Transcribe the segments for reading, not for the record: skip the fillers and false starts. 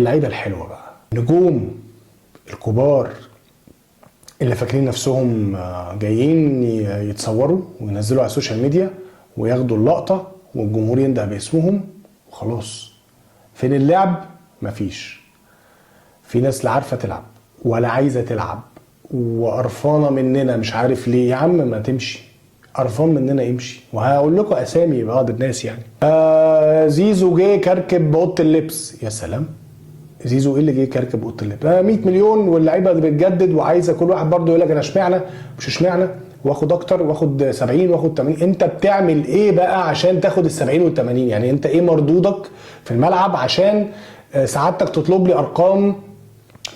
اللعيبه الحلوه بقى، نجوم الكبار اللي فاكرين نفسهم جايين يتصوروا وينزلوا على السوشيال ميديا وياخدوا اللقطه والجمهور ينده باسمهم وخلاص. فين اللعب؟ مفيش. في ناس لا عارفه تلعب ولا عايزه تلعب وقرفانه مننا، مش عارف ليه. يا عم ما تمشي، قرفان مننا امشي. وهقول لكم اسامي بعض الناس يعني. زيزو جه كركب باوضه اللبس. يا سلام، زيزو ايه اللي جه كركب باوضه اللبس؟ 100 مليون واللعيبه بتجدد وعايزه كل واحد برضه يقول لك انا اشمعنى مش اشمعنى واخد اكتر واخد 70 واخد 80. انت بتعمل ايه بقى عشان تاخد ال 70 وال 80؟ يعني انت ايه مردودك في الملعب عشان سعادتك تطلب لي ارقام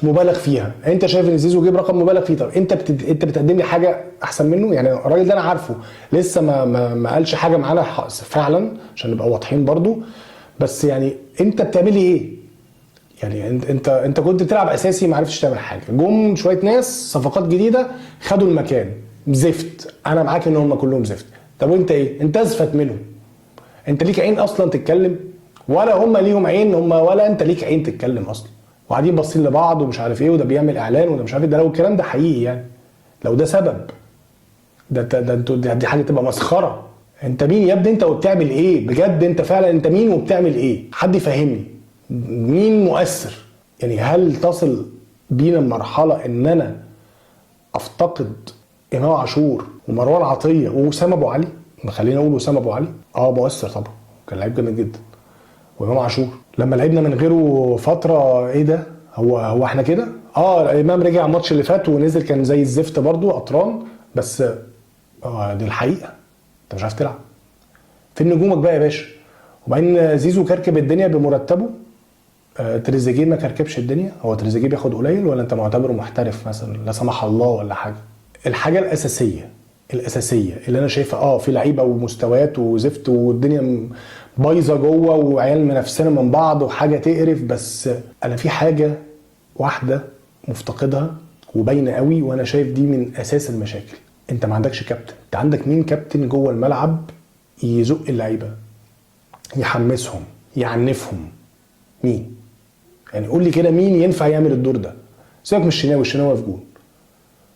مبالغ فيها؟ انت شايف ان زيزو جيب رقم مبالغ فيه، طب انت بتقدم لي حاجه احسن منه؟ يعني الراجل ده انا عارفه لسه ما قالش حاجه معانا فعلا عشان نبقى واضحين برضو، بس يعني انت بتعملي ايه؟ يعني انت كنت بتلعب اساسي ما عرفتش تعمل حاجه، جم شويه ناس صفقات جديده خدوا المكان زفت. انا معاك ان هم كلهم زفت. طب وانت ايه؟ انت ازفت منهم. انت ليك عين اصلا تتكلم؟ ولا هم ليهم عين؟ هم ولا انت ليك عين تتكلم اصلا؟ وقاعدين باصين لبعض ومش عارف ايه، وده بيعمل اعلان وده مش عارف ايه. ده لو الكلام ده حقيقي يعني، لو ده سبب، دي حاجه تبقى مسخره. انت مين يا ابني انت وبتعمل ايه؟ بجد انت فعلا انت مين وبتعمل ايه؟ حد يفهمني مين مؤثر؟ يعني هل تصل بينا المرحله ان انا افتقد امام عاشور ومروان عطيه واسامه ابو علي؟ خلينا اقول اسامه ابو علي مؤثر طبعا، كان لعيب جامد جدا. وامام عاشور لما لعبنا من غيره فتره، ايه ده؟ هو احنا كده؟ امام رجع الماتش اللي فات ونزل كان زي الزفت برضو قطران، بس دي الحقيقه. انت مش عارف تلعب. فين نجومك بقى يا باشا؟ وبعدين زيزو كركب الدنيا بمرتبه، تريزيجيه ما كركبش الدنيا. هو تريزيجيه بياخد قليل ولا انت معتبره محترف مثلا لا سمح الله ولا حاجه؟ الحاجه الاساسيه اللي انا شايفها في لعيبه ومستويات وزفت والدنيا بايظه جوه وعيال منافسين من بعض وحاجه تقرف، بس انا في حاجه واحده مفتقدها وباينه قوي، وانا شايف دي من اساس المشاكل. انت ما عندكش كابتن. انت عندك مين كابتن جوه الملعب يزق اللعيبه، يحمسهم، يعنفهم؟ مين؟ يعني قول لي كده مين ينفع يعمل الدور ده؟ سيبك من الشناوي في جون.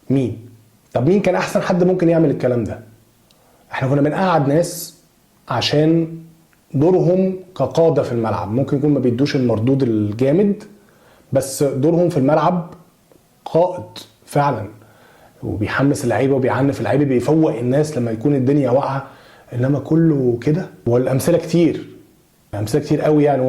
مين؟ طب مين كان احسن حد ممكن يعمل الكلام ده؟ احنا كنا بنقعد ناس عشان دورهم كقادة في الملعب، ممكن يكون ما بيدوش المردود الجامد، بس دورهم في الملعب قائد فعلا، وبيحمس اللعيبه وبيعنف اللعيبه، بيفوق الناس لما يكون الدنيا واقعه. انما كله كده، والامثله كتير قوي يعني.